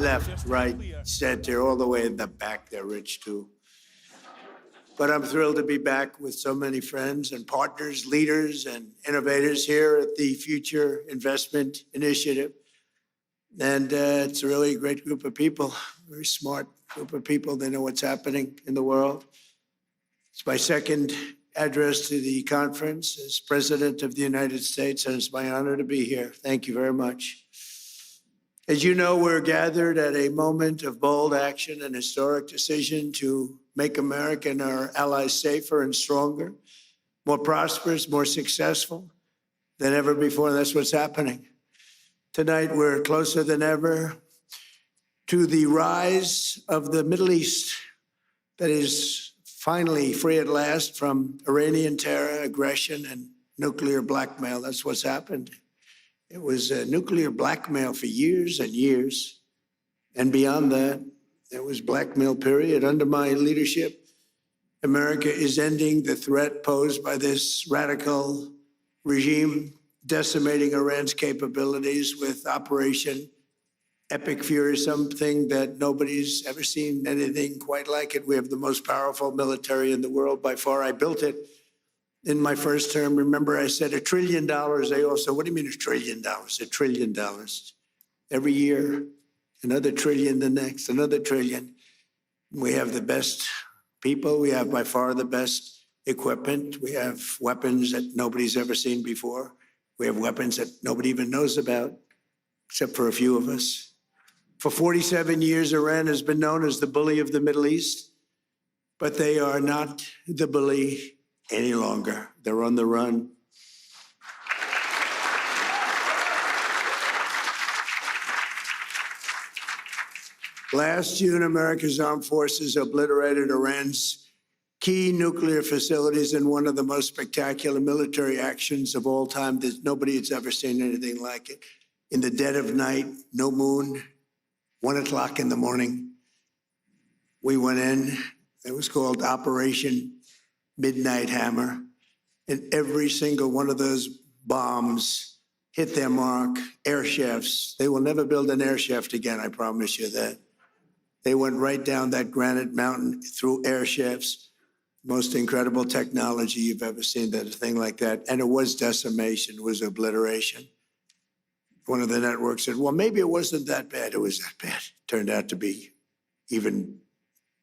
left, right, center, all the way in the back. They're rich too. But I'm thrilled to be back with so many friends and partners, leaders and innovators here at the Future Investment Initiative. And it's really a great group of people, very smart group of people. They know what's happening in the world. It's my second address to the conference as President of the United States, and it's my honor to be here. Thank you very much. As you know, we're gathered at a moment of bold action and historic decision to make America and our allies safer and stronger, more prosperous, more successful than ever before. And that's what's happening. Tonight, we're closer than ever to the rise of the Middle East that is finally free at last from Iranian terror, aggression, and nuclear blackmail. That's what's happened. It was nuclear blackmail for years and years. And beyond that, there was blackmail, period. Under my leadership, America is ending the threat posed by this radical regime, decimating Iran's capabilities with Operation Epic Fury, something that nobody's ever seen anything quite like it. We have the most powerful military in the world by far. I built it in my first term. Remember, I said $1 trillion. They all said, what do you mean $1 trillion? $1 trillion. Every year, another trillion, the next, another trillion. We have the best people. We have by far the best equipment. We have weapons that nobody's ever seen before. We have weapons that nobody even knows about, except for a few of us. For 47 years, Iran has been known as the bully of the Middle East, but they are not the bully any longer. They're on the run. Last June, America's armed forces obliterated Iran's key nuclear facilities in one of the most spectacular military actions of all time. Nobody has ever seen anything like it. In the dead of night, no moon, 1 o'clock in the morning, we went in. It was called Operation Midnight Hammer. And every single one of those bombs hit their mark. Air shafts. They will never build an air shaft again, I promise you that. They went right down that granite mountain through air shafts. Most incredible technology you've ever seen, that a thing like that. And it was decimation, it was obliteration. One of the networks said, well, maybe it wasn't that bad. It was that bad. It turned out to be even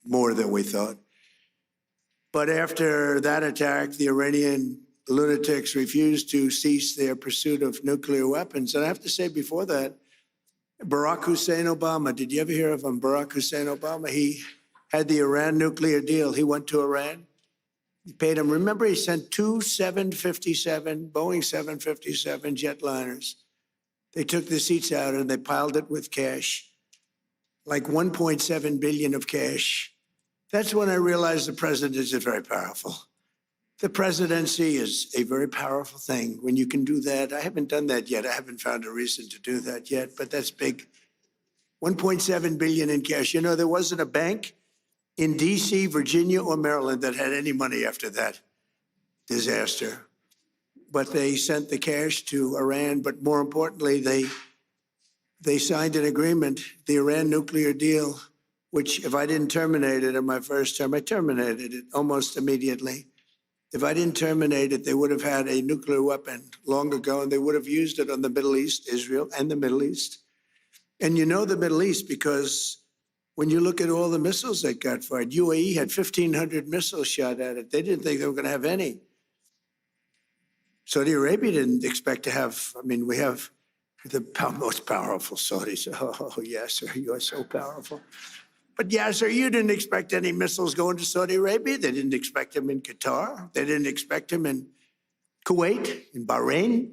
more than we thought. But after that attack, the Iranian lunatics refused to cease their pursuit of nuclear weapons. And I have to say before that, Barack Hussein Obama, did you ever hear of him? Barack Hussein Obama, he had the Iran nuclear deal. He went to Iran. He paid him. Remember, he sent two 757, Boeing 757 jetliners. They took the seats out and they piled it with cash, like 1.7 billion of cash. That's when I realized the president is very powerful. The presidency is a very powerful thing when you can do that. I haven't done that yet. I haven't found a reason to do that yet, but that's big. 1.7 billion in cash. You know, there wasn't a bank in D.C., Virginia, or Maryland that had any money after that disaster. But they sent the cash to Iran. But more importantly, they signed an agreement, the Iran nuclear deal, which if I didn't terminate it in my first term, I terminated it almost immediately. If I didn't terminate it, they would have had a nuclear weapon long ago, and they would have used it on the Middle East, Israel, and the Middle East. And you know the Middle East because when you look at all the missiles that got fired, UAE had 1,500 missiles shot at it. They didn't think they were going to have any. Saudi Arabia didn't expect to have, I mean, we have the most powerful Saudis. Oh, yes, sir, you are so powerful. But yes, sir, you didn't expect any missiles going to Saudi Arabia. They didn't expect them in Qatar. They didn't expect them in Kuwait, in Bahrain.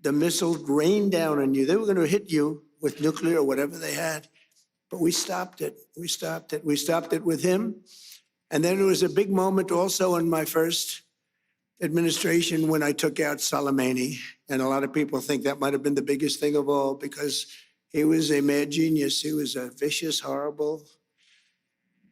The missiles rained down on you. They were going to hit you with nuclear or whatever they had. But we stopped it. We stopped it. We stopped it with him. And then there was a big moment also in my first administration when I took out Soleimani. And a lot of people think that might have been the biggest thing of all because he was a mad genius. He was a vicious, horrible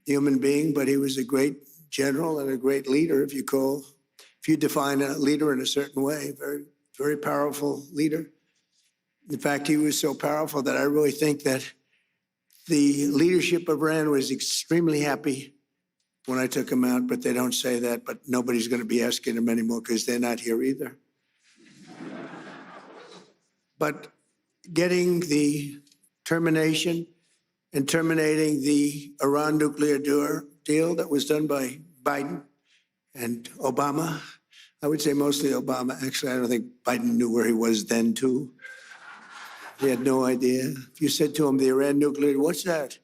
human being, but he was a great general and a great leader, if you define a leader in a certain way, very, very powerful leader. In fact, he was so powerful that I really think that The leadership of Iran was extremely happy when I took them out, but they don't say that. But nobody's going to be asking them anymore because they're not here either. But getting the termination and terminating the Iran nuclear deal that was done by Biden and Obama, I would say mostly Obama. Actually, I don't think Biden knew where he was then, too. He had no idea. If you said to him, the Iran nuclear, what's that?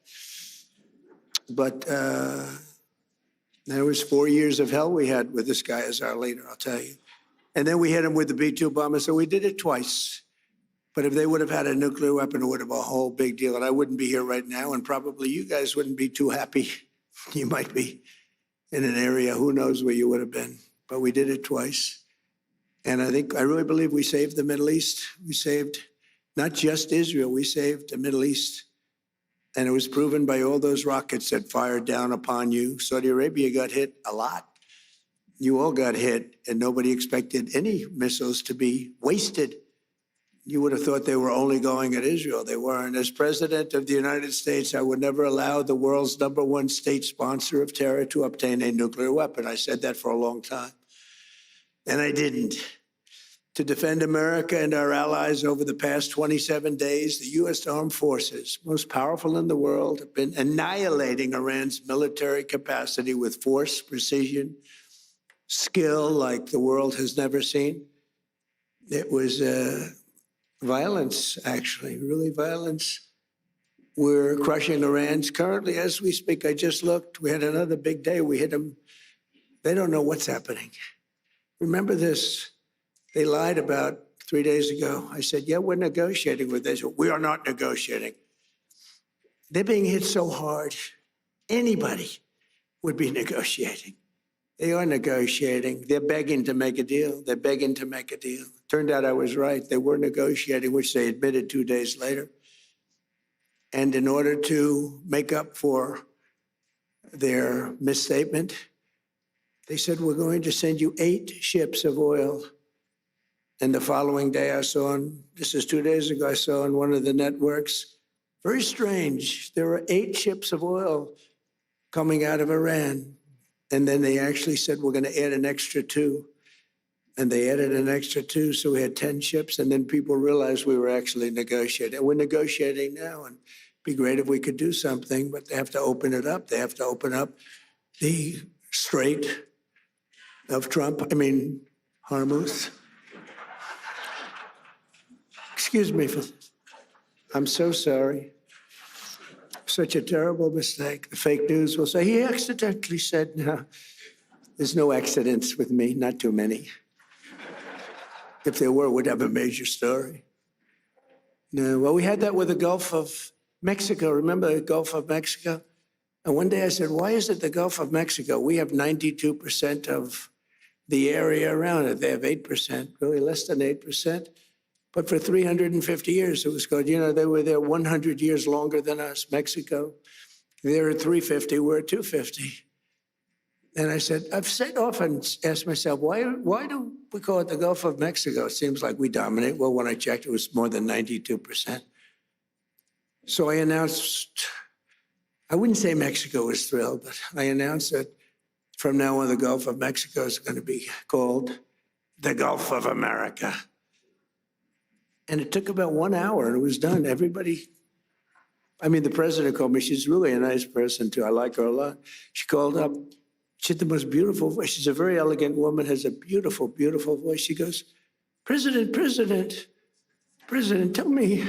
But there was 4 years of hell we had with this guy as our leader, I'll tell you. And then we hit him with the B-2 bomber, so we did it twice. But if they would have had a nuclear weapon, it would have been a whole big deal. And I wouldn't be here right now, and probably you guys wouldn't be too happy. You might be in an area, who knows where you would have been. But we did it twice. And I really believe we saved the Middle East. We saved not just Israel, we saved the Middle East. And it was proven by all those rockets that fired down upon you. Saudi Arabia got hit a lot. You all got hit, and nobody expected any missiles to be wasted. You would have thought they were only going at Israel. They weren't. As president of the United States, I would never allow the world's #1 state sponsor of terror to obtain a nuclear weapon. I said that for a long time. And I didn't. To defend America and our allies over the past 27 days, the U.S. Armed Forces, most powerful in the world, have been annihilating Iran's military capacity with force, precision, skill like the world has never seen. It was violence, actually, really violence. We're crushing Iran's currently, as we speak. I just looked. We had another big day. We hit them. They don't know what's happening. Remember this. They lied about 3 days ago. I said, yeah, we're negotiating with Israel. We are not negotiating. They're being hit so hard, anybody would be negotiating. They are negotiating. They're begging to make a deal. They're begging to make a deal. Turned out I was right. They were negotiating, which they admitted 2 days later. And in order to make up for their misstatement, they said, we're going to send you 8 ships of oil. And the following day I saw, this is 2 days ago, I saw on one of the networks, very strange, there were 8 ships of oil coming out of Iran. And then they actually said, we're going to add an extra 2. And they added an extra 2, so we had 10 ships. And then people realized we were actually negotiating. And we're negotiating now, and it'd be great if we could do something, but they have to open it up. They have to open up the Strait of Hormuz. Excuse me for this. I'm so sorry. Such a terrible mistake. The fake news will say, he accidentally said, no. There's no accidents with me, not too many. If there were, we'd have a major story. No, well, we had that with the Gulf of Mexico. Remember the Gulf of Mexico? And one day I said, why is it the Gulf of Mexico? We have 92% of the area around it. They have 8%, really less than 8%. But for 350 years, it was good. You know, they were there 100 years longer than us, Mexico. They're at 350, we're at 250. And I said, often asked myself, why do we call it the Gulf of Mexico? It seems like we dominate. Well, when I checked, it was more than 92%. So I announced, I wouldn't say Mexico was thrilled, but I announced that from now on, the Gulf of Mexico is going to be called the Gulf of America. And it took about 1 hour, and it was done. Everybody, the president called me. She's really a nice person, too. I like her a lot. She called up. She had the most beautiful voice. She's a very elegant woman, has a beautiful, beautiful voice. She goes, President, tell me,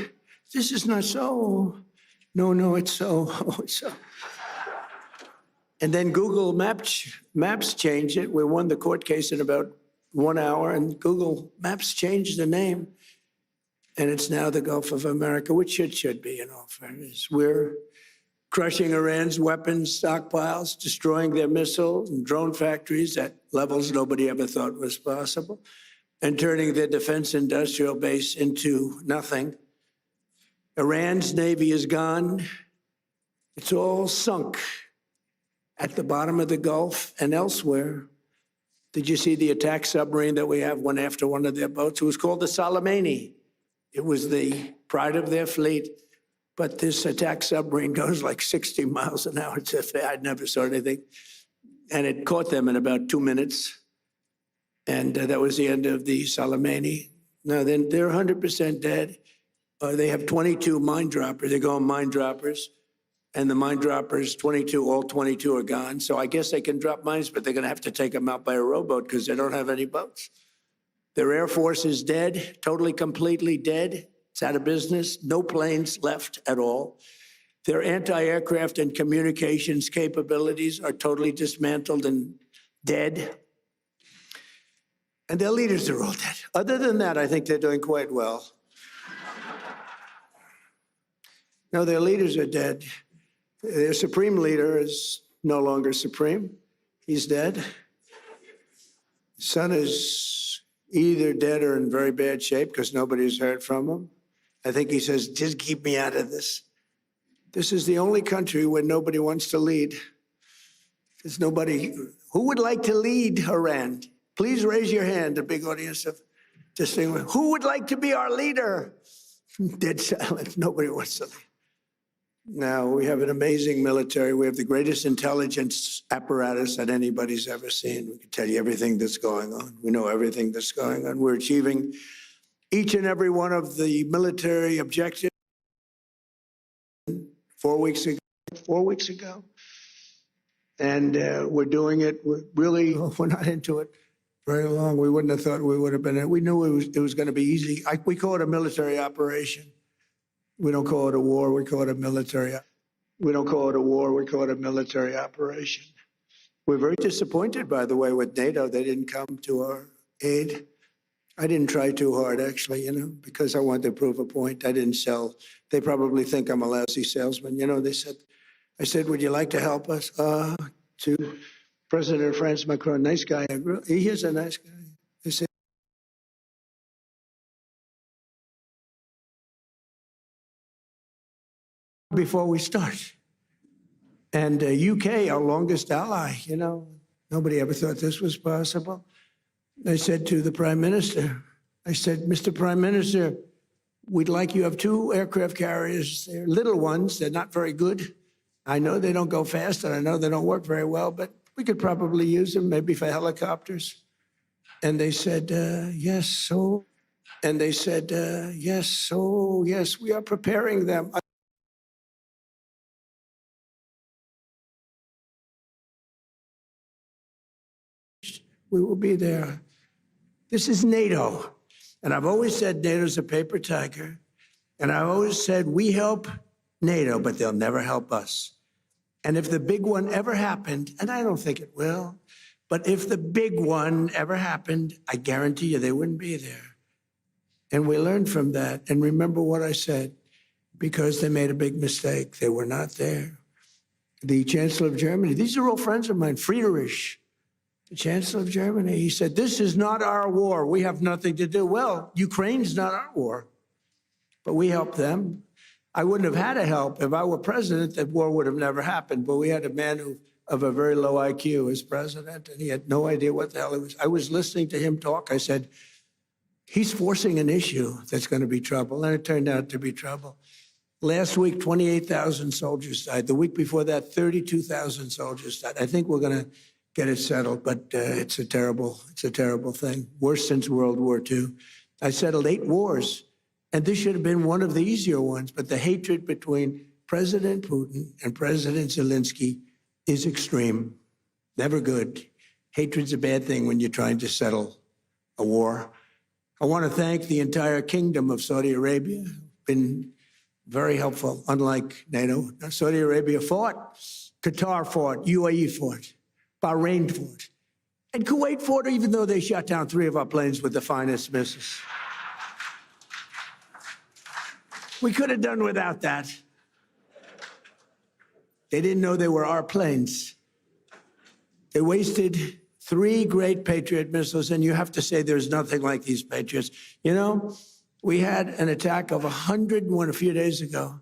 this is not so. No, it's so. Oh, it's so. And then Google Maps changed it. We won the court case in about 1 hour, and Google Maps changed the name. And it's now the Gulf of America, which it should be, in all fairness. We're crushing Iran's weapons stockpiles, destroying their missiles and drone factories at levels nobody ever thought was possible, and turning their defense industrial base into nothing. Iran's Navy is gone. It's all sunk at the bottom of the Gulf and elsewhere. Did you see the attack submarine that we have went after one of their boats? It was called the Soleimani. It was the pride of their fleet. But this attack submarine goes like 60 miles an hour. I'd never saw anything. And it caught them in about 2 minutes. And that was the end of the Soleimani. Now, then they're 100% dead. They have 22 mine droppers. They go on mine droppers. And the mine droppers, 22, all 22 are gone. So I guess they can drop mines, but they're going to have to take them out by a rowboat because they don't have any boats. Their Air Force is dead, totally, completely dead. It's out of business. No planes left at all. Their anti-aircraft and communications capabilities are totally dismantled and dead. And their leaders are all dead. Other than that, I think they're doing quite well. No, their leaders are dead. Their supreme leader is no longer supreme. He's dead. Son is either dead or in very bad shape because nobody's heard from him. I think he says, just keep me out of this. This is the only country where nobody wants to lead. There's nobody. Who would like to lead Iran? Please raise your hand, a big audience of distinguished. Who would like to be our leader? Dead silence. Nobody wants to lead. Now, we have an amazing military. We have the greatest intelligence apparatus that anybody's ever seen. We can tell you everything that's going on. We know everything that's going on. We're achieving each and every one of the military objectives 4 weeks ago. And we're doing it. We're not into it very long. We wouldn't have thought we would have been. We knew it was going to be easy. We call it a military operation. We don't call it a war. We call it a military. We don't call it a war. We call it a military operation. We're very disappointed, by the way, with NATO. They didn't come to our aid. I didn't try too hard, actually, because I wanted to prove a point. I didn't sell. They probably think I'm a lousy salesman. I said, would you like to help us? To President of France, Macron, nice guy. He is a nice guy. They said, before we start. And UK, our longest ally, nobody ever thought this was possible. I said to the Prime Minister, I said, Mr. Prime Minister, we'd like you have 2 aircraft carriers. They're little ones. They're not very good. I know they don't go fast, and I know they don't work very well, but we could probably use them maybe for helicopters. And they said, yes, so. And they said, yes, so, yes, we are preparing them. We will be there. This is NATO. And I've always said NATO's a paper tiger. And I've always said we help NATO, but they'll never help us. And if the big one ever happened, and I don't think it will, but if the big one ever happened, I guarantee you they wouldn't be there. And we learned from that. And remember what I said, because they made a big mistake. They were not there. The Chancellor of Germany, these are all friends of mine, Friedrich, the Chancellor of Germany, he said, this is not our war. We have nothing to do. Well, Ukraine's not our war, but we helped them. I wouldn't have had to help. If I were president, that war would have never happened. But we had a man of a very low IQ as president, and he had no idea what the hell it was. I was listening to him talk. I said, he's forcing an issue that's going to be trouble, and it turned out to be trouble. Last week, 28,000 soldiers died. The week before that, 32,000 soldiers died. I think we're going to get it settled, but it's a terrible thing. Worse since World War II. I settled 8 wars, and this should have been one of the easier ones, but the hatred between President Putin and President Zelensky is extreme. Never good. Hatred's a bad thing when you're trying to settle a war. I want to thank the entire kingdom of Saudi Arabia. Been very helpful, unlike NATO. Saudi Arabia fought, Qatar fought, UAE fought, Bahrain fought, and Kuwait fought, even though they shot down 3 of our planes with the finest missiles. We could have done without that. They didn't know they were our planes. They wasted 3 great Patriot missiles, and you have to say there's nothing like these Patriots. We had an attack of 101 a few days ago.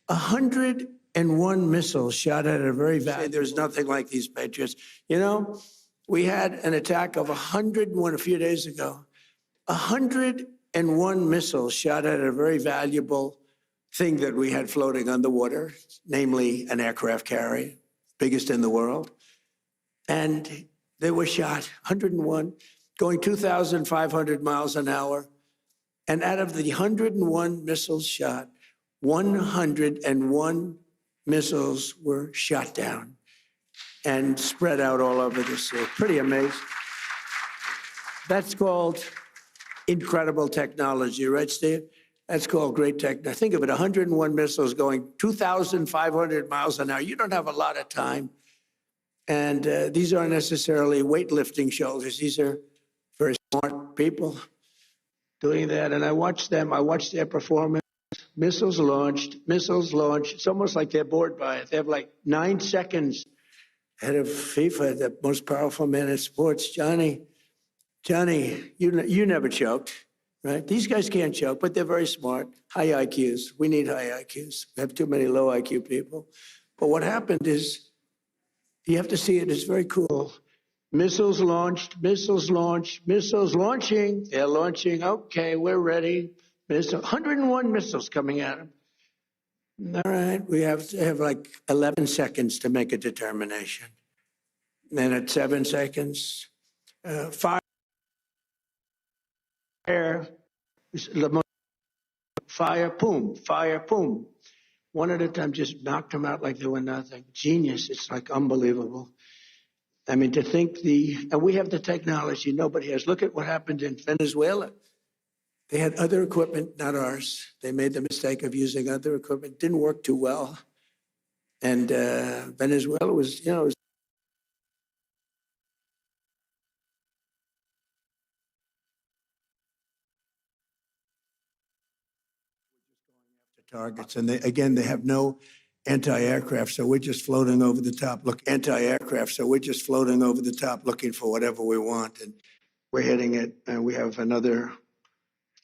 101 missiles shot at a very valuable. There's nothing like these Patriots. We had an attack of 101 a few days ago. 101 missiles shot at a very valuable thing that we had floating on the water, namely an aircraft carrier, biggest in the world. And they were shot, 101, going 2,500 miles an hour. And out of the 101 missiles shot, 101 missiles were shot down and spread out all over the sea. Pretty amazing. That's called incredible technology, right, Steve? That's called great technology. Think of it, 101 missiles going 2,500 miles an hour. You don't have a lot of time. And these aren't necessarily weightlifting shoulders. These are very smart people doing that. And I watched them. I watched their performance. Missiles launched, missiles launched. It's almost like they're bored by it. They have like 9 seconds ahead of FIFA, the most powerful man in sports. Johnny, you never choked, right? These guys can't choke, but they're very smart. High IQs. We need high IQs. We have too many low IQ people. But what happened is, you have to see it. It's very cool. Missiles launched, missiles launched, missiles launching. They're launching. Okay, we're ready. 101 missiles coming at them. All right, we have to have like 11 seconds to make a determination. Then at 7 seconds, fire, fire, boom. One at a time, just knocked them out like they were nothing. Genius. It's like unbelievable. I mean, to think and we have the technology nobody has. Look at what happened in Venezuela. They had other equipment, not ours. They made the mistake of using other equipment. Didn't work too well. And Venezuela was, targets. And they have no anti-aircraft, so we're just floating over the top. Anti-aircraft, so we're just floating over the top looking for whatever we want. And we're hitting it. And we have another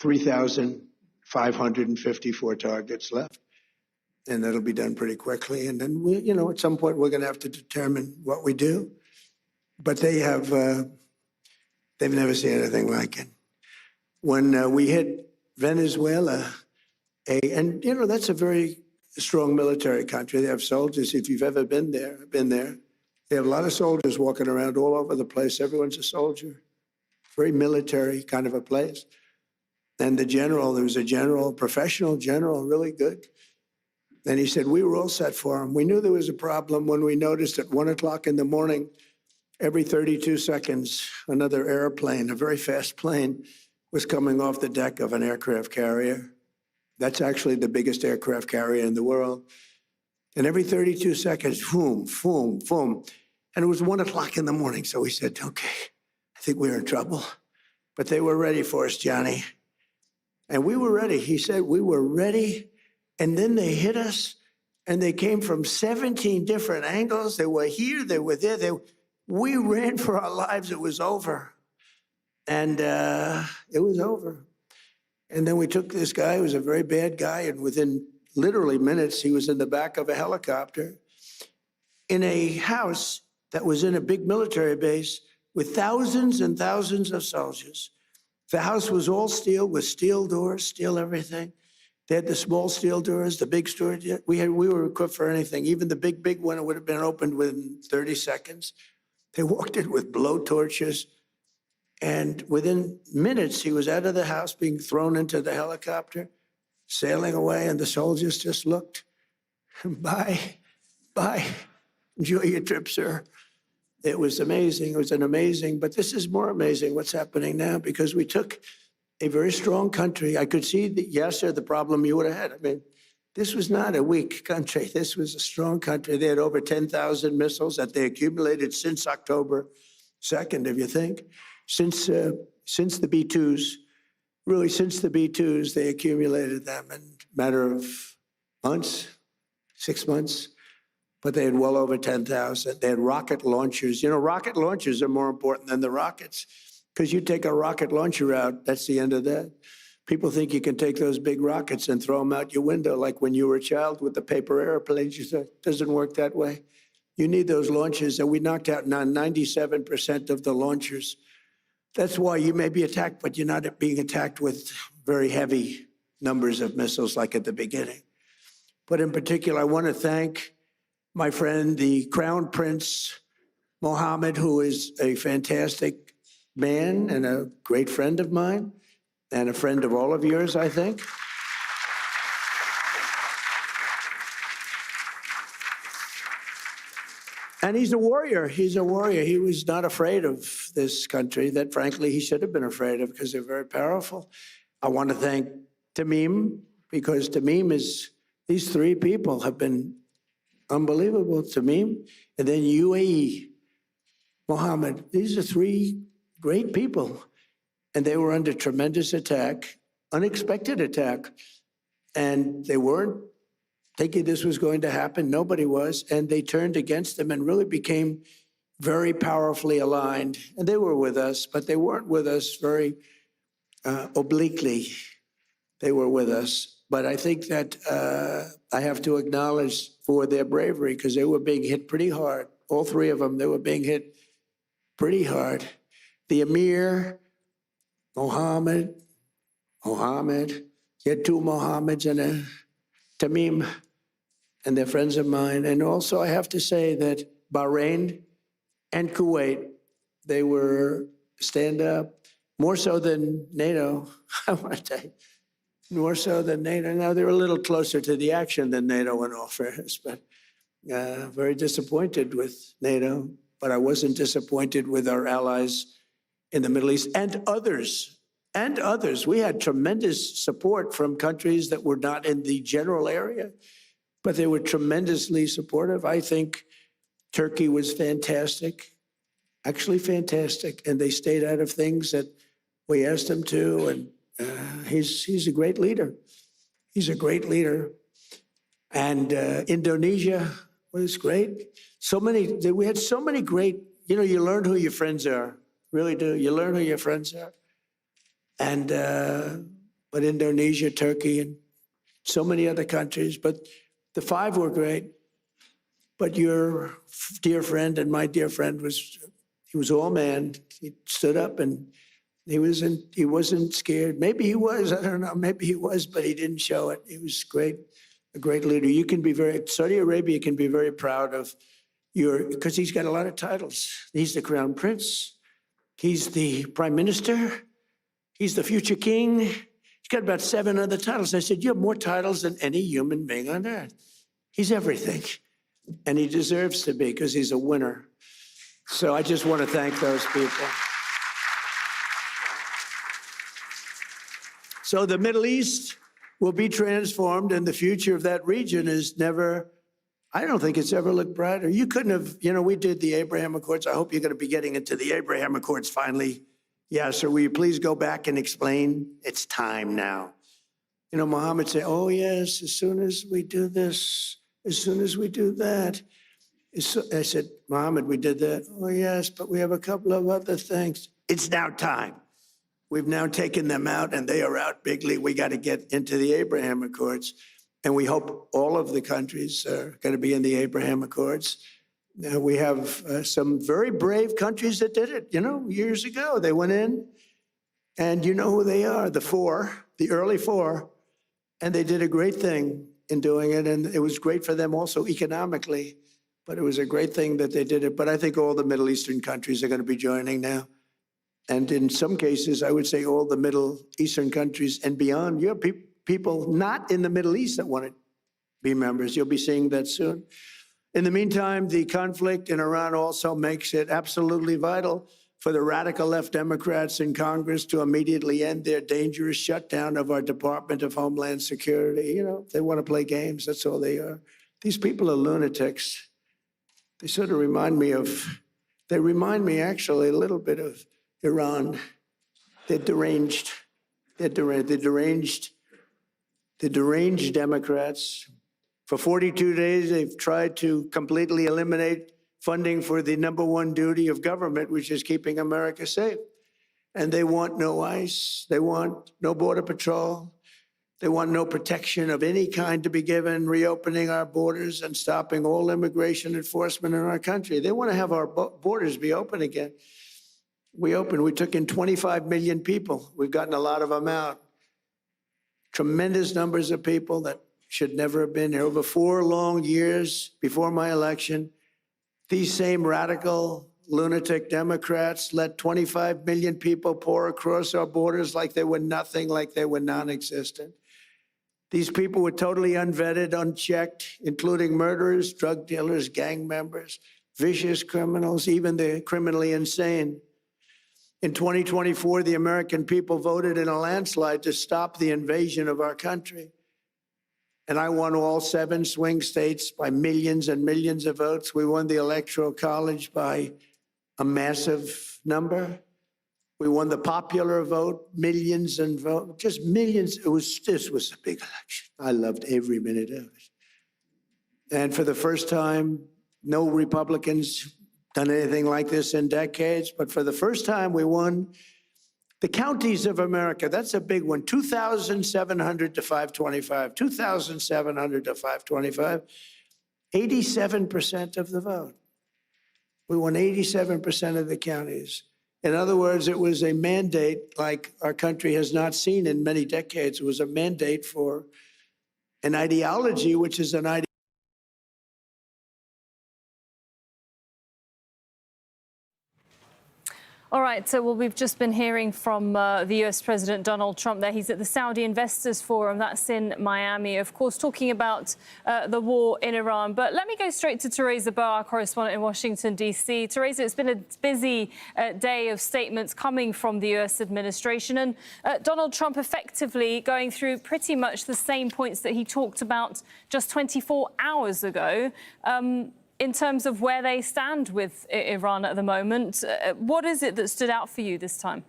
3,554 targets left. And that'll be done pretty quickly. And then, at some point, we're going to have to determine what we do. But they've never seen anything like it. When we hit Venezuela, that's a very strong military country. They have soldiers. If you've ever been there, they have a lot of soldiers walking around all over the place. Everyone's a soldier. Very military kind of a place. And there was a general, professional general, really good. And he said, we were all set for him. We knew there was a problem when we noticed at 1 o'clock in the morning, every 32 seconds, another airplane, a very fast plane, was coming off the deck of an aircraft carrier. That's actually the biggest aircraft carrier in the world. And every 32 seconds, boom, boom, boom. And it was 1 o'clock in the morning. So we said, okay, I think we're in trouble. But they were ready for us, Johnny. And we were ready. He said, we were ready. And then they hit us. And they came from 17 different angles. They were here, they were there. We ran for our lives. It was over. And it was over. And then we took this guy who was a very bad guy, and within literally minutes, he was in the back of a helicopter in a house that was in a big military base with thousands and thousands of soldiers. The house was all steel, with steel doors, steel everything. They had the small steel doors, the big doors. We were equipped for anything. Even the big one, it would have been opened within 30 seconds. They walked in with blowtorches. And within minutes, he was out of the house, being thrown into the helicopter, sailing away, and the soldiers just looked. Bye. Enjoy your trip, sir. It was amazing. It was but this is more amazing what's happening now, because we took a very strong country. I could see Yasser, the problem you would have had. I mean, this was not a weak country. This was a strong country. They had over 10,000 missiles that they accumulated since October 2nd, if you think. Since the B-2s, really since the B-2s, they accumulated them in a matter of months, 6 months, but they had well over 10,000. They had rocket launchers. Rocket launchers are more important than the rockets, because you take a rocket launcher out, that's the end of that. People think you can take those big rockets and throw them out your window, like when you were a child with the paper airplanes. You said, it doesn't work that way. You need those launchers, and we knocked out now 97% of the launchers. That's why you may be attacked, but you're not being attacked with very heavy numbers of missiles like at the beginning. But in particular, I want to thank my friend, the Crown Prince Mohammed, who is a fantastic man and a great friend of mine and a friend of all of yours, I think. And he's a warrior. He's a warrior. He was not afraid of this country that, frankly, he should have been afraid of because they're very powerful. I want to thank Tamim, because Tamim is, these three people have been unbelievable. Tamim, and then UAE, Mohammed. These are three great people. And they were under tremendous attack, unexpected attack. And they weren't thinking this was going to happen. Nobody was. And they turned against them and really became very powerfully aligned. And they were with us, but they weren't with us very obliquely. They were with us. But I think that I have to acknowledge for their bravery, because they were being hit pretty hard. All three of them, they were being hit pretty hard. The Emir, Mohammed, you had two Mohammeds and a Tamim, and they're friends of mine. And also I have to say that Bahrain and Kuwait, they were stand up, more so than NATO, I want to say, more so than NATO. Now they're a little closer to the action than NATO in all fairness, but very disappointed with NATO, but I wasn't disappointed with our allies in the Middle East and others. And others. We had tremendous support from countries that were not in the general area, but they were tremendously supportive. I think Turkey was fantastic, actually fantastic, and they stayed out of things that we asked them to, and he's a great leader. He's a great leader. And Indonesia was great. We had so many great, you learn who your friends are, really do. You learn who your friends are. And, but Indonesia, Turkey, and so many other countries, but the five were great. But your dear friend and my dear friend he was all man. He stood up and he wasn't scared. Maybe he was, I don't know, maybe he was, but he didn't show it. He was great, a great leader. Saudi Arabia can be very proud of because he's got a lot of titles. He's the Crown Prince. He's the Prime Minister. He's the future king. He's got about 7 other titles. I said, you have more titles than any human being on earth. He's everything. And he deserves to be because he's a winner. So I just want to thank those people. So the Middle East will be transformed, and the future of that region is I don't think it's ever looked brighter. You couldn't have, we did the Abraham Accords. I hope you're going to be getting into the Abraham Accords finally. Yeah, sir, will you please go back and explain? It's time now. Mohammed said, oh, yes, as soon as we do this, as soon as we do that. I said, Mohammed, we did that. Oh, yes, but we have a couple of other things. It's now time. We've now taken them out, and they are out bigly. We got to get into the Abraham Accords. And we hope all of the countries are going to be in the Abraham Accords. We have some very brave countries that did it, years ago. They went in, and you know who they are, the early four, and they did a great thing in doing it, and it was great for them also economically, but it was a great thing that they did it. But I think all the Middle Eastern countries are going to be joining now. And in some cases, I would say all the Middle Eastern countries and beyond, you have people not in the Middle East that want to be members. You'll be seeing that soon. In the meantime, the conflict in Iran also makes it absolutely vital for the radical left Democrats in Congress to immediately end their dangerous shutdown of our Department of Homeland Security. They want to play games. That's all they are. These people are lunatics. They sort of remind me actually a little bit of Iran. They're deranged. They're deranged Democrats. For 42 days, they've tried to completely eliminate funding for the #1 duty of government, which is keeping America safe. And they want no ICE. They want no Border Patrol. They want no protection of any kind to be given, reopening our borders and stopping all immigration enforcement in our country. They want to have our borders be open again. We took in 25 million people. We've gotten a lot of them out. Tremendous numbers of people that should never have been here. Over 4 long years before my election, these same radical, lunatic Democrats let 25 million people pour across our borders like they were nothing, like they were non-existent. These people were totally unvetted, unchecked, including murderers, drug dealers, gang members, vicious criminals, even the criminally insane. In 2024, the American people voted in a landslide to stop the invasion of our country. And I won all 7 swing states by millions and millions of votes. We won the Electoral College by a massive number. We won the popular vote, millions and vote, just millions. This was a big election. I loved every minute of it. And for the first time, no Republicans done anything like this in decades, but for the first time, we won the counties of America. That's a big one. 2,700 to 525. 2,700 to 525. 87% of the vote. We won 87% of the counties. In other words, it was a mandate like our country has not seen in many decades. It was a mandate for an ideology, which is an ideology. All right, so we've just been hearing from the US President Donald Trump there. He's at the Saudi Investors Forum, that's in Miami, of course, talking about the war in Iran. But let me go straight to Teresa Bow, our correspondent in Washington, D.C. Teresa, it's been a busy day of statements coming from the US administration, and Donald Trump effectively going through pretty much the same points that he talked about just 24 hours ago. In terms of where they stand with Iran at the moment, what is it that stood out for you this time?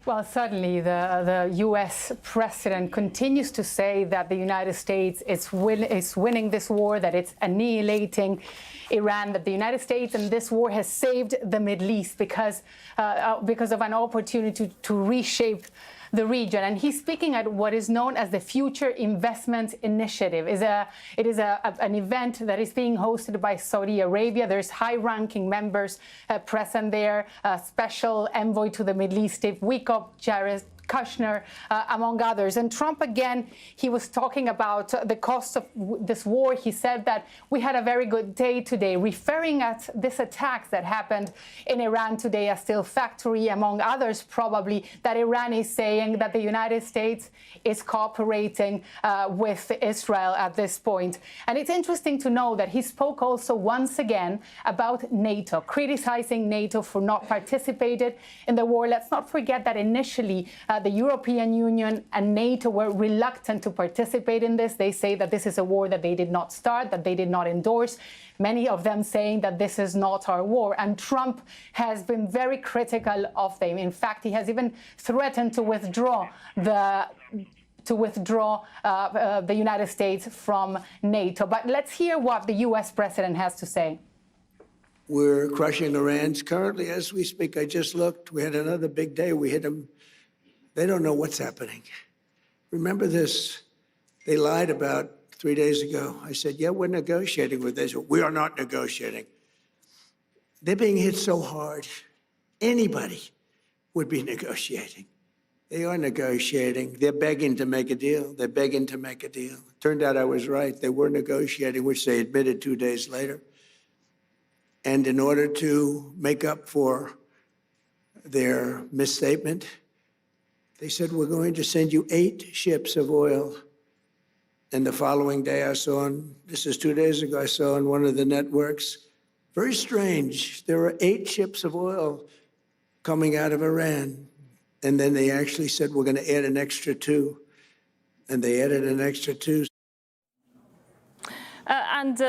Well, certainly the U.S. president continues to say that the United States is winning this war, that it's annihilating Iran, that the United States and this war has saved the Middle East because of an opportunity to reshape the region. And he's speaking at what is known as the Future Investment Initiative. It is an event that is being hosted by Saudi Arabia. There's high-ranking members present there, Special Envoy to the Middle East, Steve Witkoff, Jared Kushner, among others. And Trump, again, he was talking about the cost of this war. He said that we had a very good day today, referring at this attacks that happened in Iran today, a steel factory, among others, probably, that Iran is saying that the United States is cooperating with Israel at this point. And it's interesting to know that he spoke also once again about NATO, criticizing NATO for not participating in the war. Let's not forget that initially the European Union and NATO were reluctant to participate in this. They say that this is a war that they did not start, that they did not endorse. Many of them saying that this is not our war. And Trump has been very critical of them. In fact, he has even threatened to withdraw the United States from NATO. But let's hear what the U.S. president has to say. We're crushing Iran currently as we speak. I just looked. We had another big day. We hit them. They don't know what's happening. Remember this? They lied about 3 days ago. I said, yeah, we're negotiating with Israel. We are not negotiating. They're being hit so hard. Anybody would be negotiating. They are negotiating. They're begging to make a deal. They're begging to make a deal. Turned out I was right. They were negotiating, which they admitted 2 days later. And in order to make up for their misstatement, they said, we're going to send you 8 ships of oil. And the following day I saw, this is 2 days ago, I saw on one of the networks, very strange, there are 8 ships of oil coming out of Iran. And then they actually said, we're going to add an extra 2. And they added an extra 2.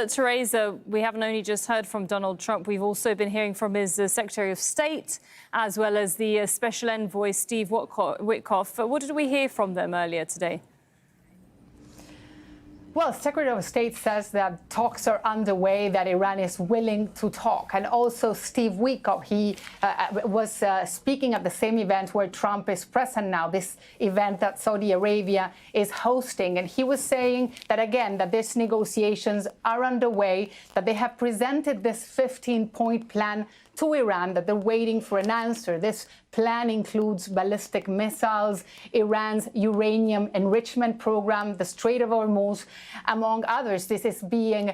Teresa, we haven't only just heard from Donald Trump, we've also been hearing from his Secretary of State, as well as the Special Envoy, Steve Witkoff. What did we hear from them earlier today? Well, Secretary of State says that talks are underway, that Iran is willing to talk. And also Steve Witkoff, he was speaking at the same event where Trump is present now, this event that Saudi Arabia is hosting. And he was saying that, again, that these negotiations are underway, that they have presented this 15-point plan to Iran that they're waiting for an answer. This plan includes ballistic missiles, Iran's uranium enrichment program, the Strait of Hormuz, among others. This is being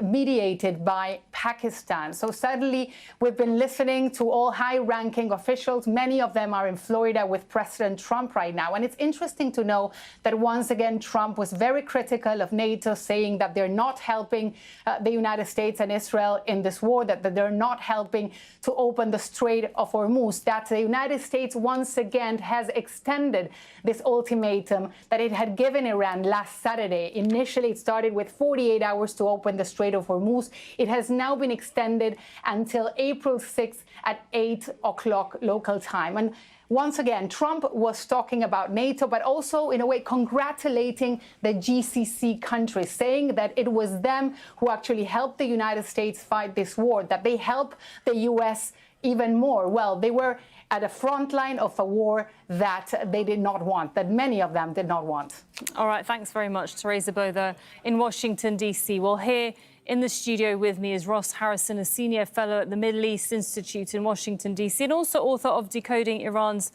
mediated by Pakistan. So suddenly, we've been listening to all high-ranking officials. Many of them are in Florida with President Trump right now. And it's interesting to know that once again, Trump was very critical of NATO, saying that they're not helping the United States and Israel in this war, that they're not helping to open the Strait of Hormuz, that the United States once again has extended this ultimatum that it had given Iran last Saturday. Initially, it started with 48 hours to open the Strait of Hormuz. It has now been extended until April 6th at 8 o'clock local time. And once again, Trump was talking about NATO, but also, in a way, congratulating the GCC countries, saying that it was them who actually helped the United States fight this war, that they helped the U.S. even more. Well, they were at the front line of a war that they did not want, that many of them did not want. All right, thanks very much, Teresa Botha in Washington, D.C. Well, here in the studio with me is Ross Harrison, a senior fellow at the Middle East Institute in Washington, D.C., and also author of Decoding Iran's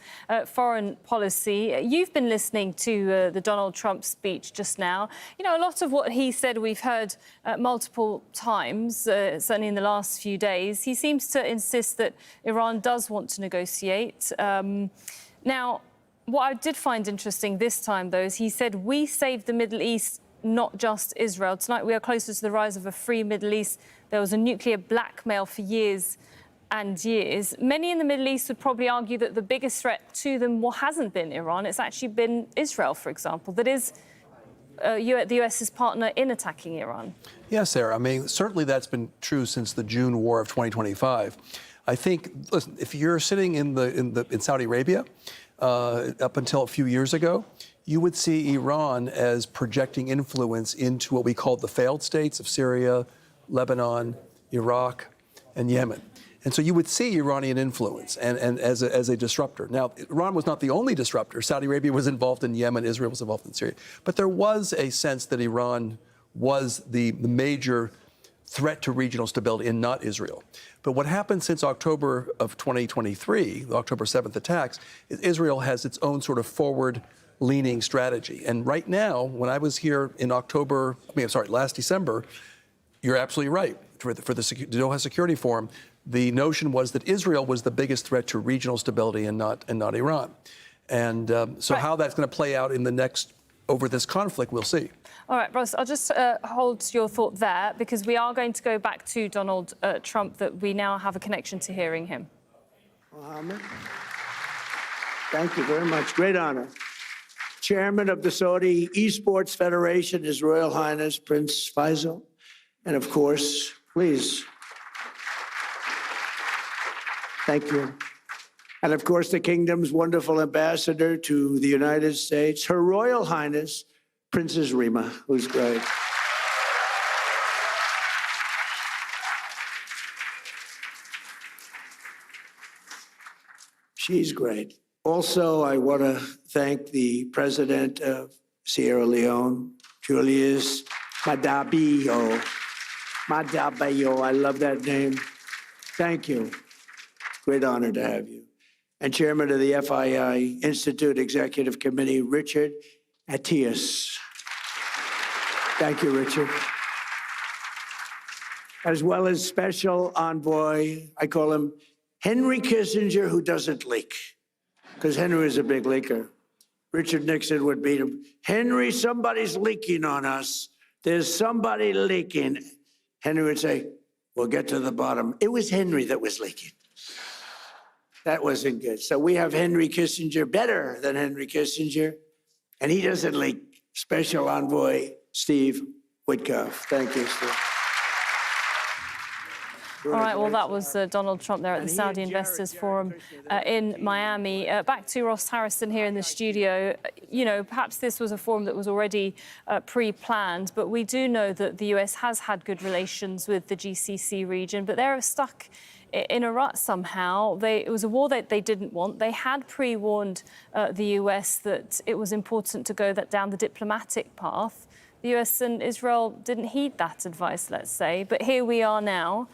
Foreign Policy. You've been listening to the Donald Trump speech just now. You know, a lot of what he said we've heard multiple times, certainly in the last few days. He seems to insist that Iran does want to negotiate. Now, what I did find interesting this time, though, is he said, "We saved the Middle East, not just Israel. Tonight, we are closer to the rise of a free Middle East. There was a nuclear blackmail for years and years." Many in the Middle East would probably argue that the biggest threat to them hasn't been Iran. It's actually been Israel, for example, that is the US's partner in attacking Iran. Yes, Sarah. I mean, certainly that's been true since the June war of 2025. I think, listen, if you're sitting in Saudi Arabia up until a few years ago, you would see Iran as projecting influence into what we called the failed states of Syria, Lebanon, Iraq, and Yemen. And so you would see Iranian influence and as a disruptor. Now, Iran was not the only disruptor. Saudi Arabia was involved in Yemen. Israel was involved in Syria. But there was a sense that Iran was the major threat to regional stability and not Israel. But what happened since October of 2023, the October 7th attacks, is Israel has its own sort of forward-leaning strategy. And right now, when I was here in last December, you're absolutely right. For the Doha Security Forum, the notion was that Israel was the biggest threat to regional stability and not Iran. And so how that's going to play out over this conflict, we'll see. All right, Ross, I'll just hold your thought there, because we are going to go back to Donald Trump, that we now have a connection to hearing him. Mohammed. Thank you very much. Great honor. Chairman of the Saudi Esports Federation, His Royal Highness Prince Faisal. And of course, please. Thank you. And of course, the kingdom's wonderful ambassador to the United States, Her Royal Highness Princess Rima, who's great. She's great. Also, I want to thank the president of Sierra Leone, Julius Madabio. Madabio, I love that name. Thank you. Great honor to have you. And chairman of the FII Institute Executive Committee, Richard Attias. Thank you, Richard. As well as special envoy, I call him Henry Kissinger, who doesn't leak, because Henry is a big leaker. Richard Nixon would beat him. Henry, somebody's leaking on us. There's somebody leaking. Henry would say, we'll get to the bottom. It was Henry that was leaking. That wasn't good. So we have Henry Kissinger, better than Henry Kissinger, and he doesn't leak. Special envoy Steve Witkoff. Thank you, Steve. All right, well, that was Donald Trump there at the Saudi Investors Forum in Miami. Back to Ross Harrison here in the studio. You know, perhaps this was a forum that was already pre-planned, but we do know that the US has had good relations with the GCC region, but they're stuck in a rut somehow. It was a war that they didn't want. They had pre-warned the US that it was important to go down the diplomatic path. The US and Israel didn't heed that advice, let's say. But here we are now.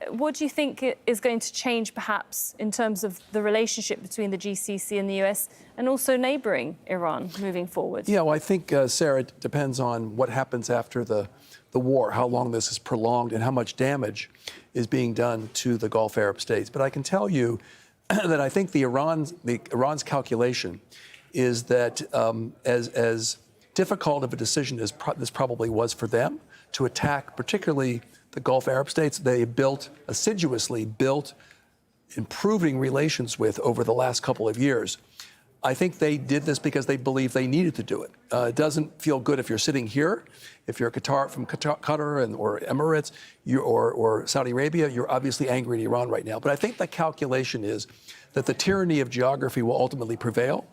What do you think is going to change, perhaps, in terms of the relationship between the GCC and the US and also neighbouring Iran moving forward? Yeah, well, I think, Sarah, it depends on what happens after the war, how long this is prolonged, and how much damage is being done to the Gulf Arab states. But I can tell you that I think Iran's calculation is that as difficult of a decision as this probably was for them to attack, particularly the Gulf Arab states, they assiduously built improving relations with over the last couple of years. I think they did this because they believe they needed to do it. It doesn't feel good if you're sitting here. If you're from Qatar or Emirates or Saudi Arabia, you're obviously angry at Iran right now. But I think the calculation is that the tyranny of geography will ultimately prevail,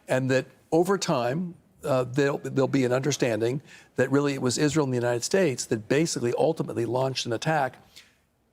and that over time, there'll be an understanding that really it was Israel and the United States that basically ultimately launched an attack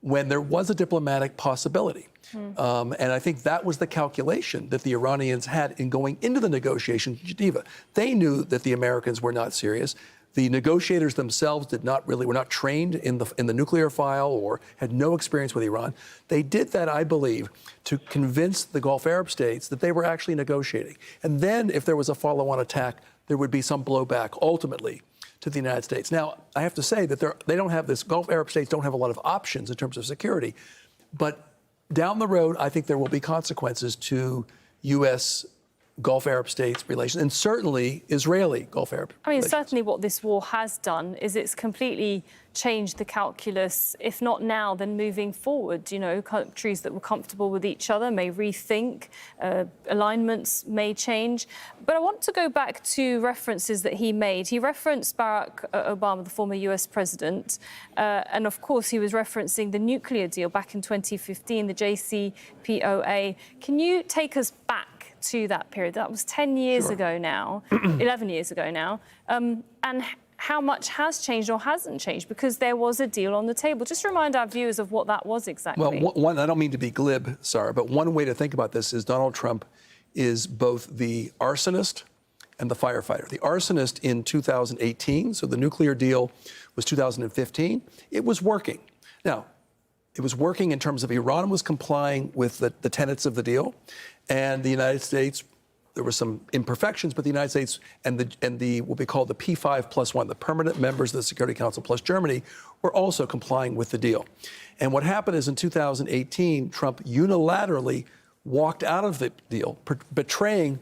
when there was a diplomatic possibility. And I think that was the calculation that the Iranians had in going into the negotiations in Geneva. They knew that the Americans were not serious. The negotiators themselves were not trained in the nuclear file or had no experience with Iran. They did that, I believe, to convince the Gulf Arab states that they were actually negotiating. And then if there was a follow-on attack, there would be some blowback ultimately to the United States. Now, I have to say that they don't have this, Gulf Arab states don't have a lot of options in terms of security. But down the road, I think there will be consequences to U.S. Gulf Arab states' relations, and certainly Israeli Gulf Arab relations. Certainly what this war has done is it's completely changed the calculus, if not now, then moving forward. You know, countries that were comfortable with each other may rethink, alignments may change. But I want to go back to references that he made. He referenced Barack Obama, the former US president, and of course he was referencing the nuclear deal back in 2015, the JCPOA. Can you take us back to that period? That was 10 years ago now, 11 years ago now. And how much has changed or hasn't changed? Because there was a deal on the table. Just remind our viewers of what that was exactly. Well, one, I don't mean to be glib, Sarah, but one way to think about this is Donald Trump is both the arsonist and the firefighter. The arsonist in 2018, so the nuclear deal was 2015, it was working. Now, it was working in terms of Iran was complying with the tenets of the deal, and the United States, there were some imperfections, but the United States and the what we call the P5+1, the permanent members of the Security Council plus Germany, were also complying with the deal. And what happened is in 2018, Trump unilaterally walked out of the deal, betraying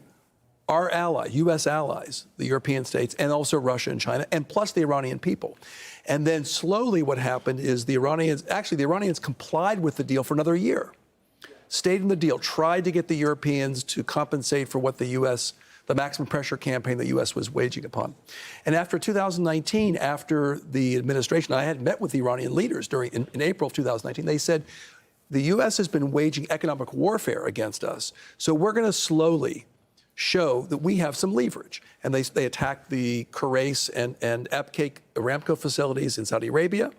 our ally, U.S. allies, the European states, and also Russia and China, and plus the Iranian people. And then slowly what happened is the Iranians complied with the deal for another year, stayed in the deal, tried to get the Europeans to compensate for what the maximum pressure campaign the U.S. was waging upon. And after 2019, after the administration, I had met with the Iranian leaders in April of 2019, they said, the U.S. has been waging economic warfare against us, so we're going to slowly show that we have some leverage. And they attacked the Khurais and Aramco facilities in Saudi Arabia,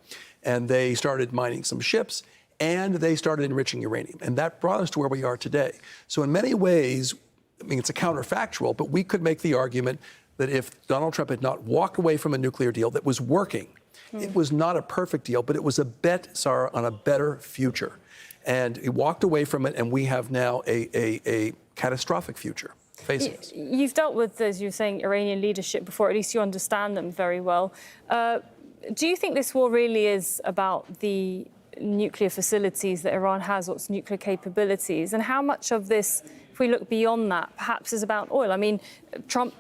and they started mining some ships, and they started enriching uranium. And that brought us to where we are today. So in many ways, I mean, it's a counterfactual, but we could make the argument that if Donald Trump had not walked away from a nuclear deal that was working, it was not a perfect deal, but it was a bet, Sarah, on a better future. And he walked away from it, and we have now a catastrophic future facing us. You've dealt with, as you're saying, Iranian leadership before, at least you understand them very well. Do you think this war really is about the nuclear facilities that Iran has, or its nuclear capabilities? And how much of this, if we look beyond that, perhaps is about oil? I mean, Trump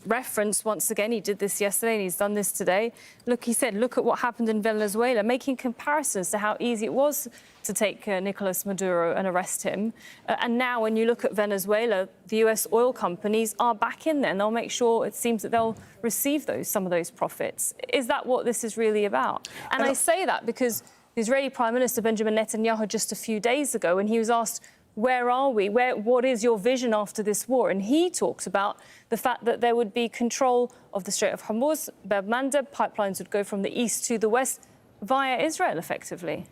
referenced once again, he did this yesterday and he's done this today. Look, he said, look at what happened in Venezuela, making comparisons to how easy it was to take Nicolas Maduro and arrest him. And now when you look at Venezuela, the US oil companies are back in there, and they'll make sure, it seems, that they'll receive some of those profits. Is that what this is really about? And I say that because the Israeli Prime Minister Benjamin Netanyahu just a few days ago, when he was asked, where are we? What is your vision after this war? And he talked about the fact that there would be control of the Strait of Hormuz, Bab Mandeb, pipelines would go from the east to the west via Israel, effectively.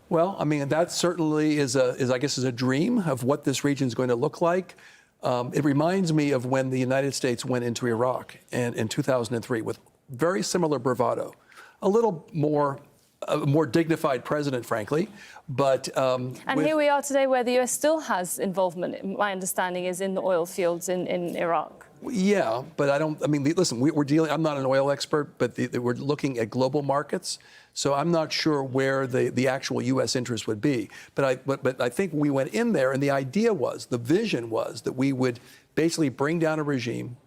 Well, I mean, that certainly is a dream of what this region is going to look like. It reminds me of when the United States went into Iraq in 2003 with very similar bravado, a little more a more dignified president, frankly. But and here we are today, where the US still has involvement. My understanding is in the oil fields in Iraq. Yeah, but I mean, listen, we're dealing. I'm not an oil expert, but we're looking at global markets. So I'm not sure where the actual U.S. interest would be. But I think we went in there, and the idea was, the vision was that we would basically bring down a regime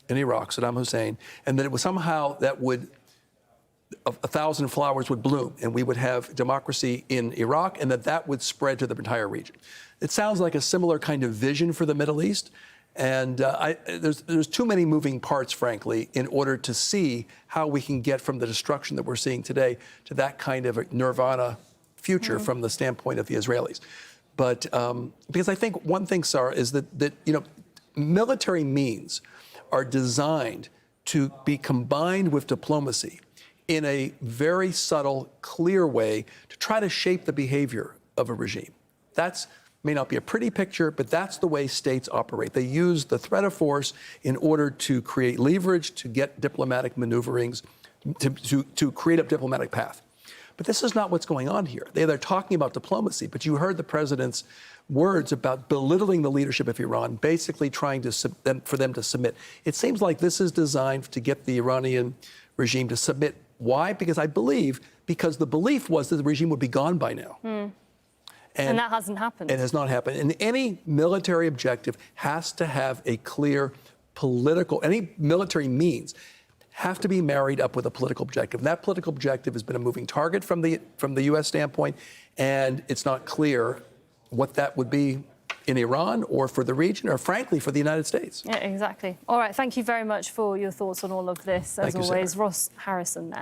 in Iraq, Saddam Hussein, and that it was somehow that would, a thousand flowers would bloom, and we would have democracy in Iraq, and that would spread to the entire region. It sounds like a similar kind of vision for the Middle East. And there's too many moving parts, frankly, in order to see how we can get from the destruction that we're seeing today to that kind of a nirvana future from the standpoint of the Israelis. But because I think one thing, Sarah, is that military means are designed to be combined with diplomacy in a very subtle, clear way to try to shape the behavior of a regime. That may not be a pretty picture, but that's the way states operate. They use the threat of force in order to create leverage, to get diplomatic maneuverings, to create a diplomatic path. But this is not what's going on here. They're talking about diplomacy, but you heard the president's words about belittling the leadership of Iran, basically trying for them to submit. It seems like this is designed to get the Iranian regime to submit. Why? Because the belief was that the regime would be gone by now. And that hasn't happened. It has not happened. And any military objective has to have a clear any military means have to be married up with a political objective. And that political objective has been a moving target from the U.S. standpoint, and it's not clear what that would be in Iran or for the region or, frankly, for the United States. Yeah, exactly. All right, thank you very much for your thoughts on all of this. As always, Ross Harrison there.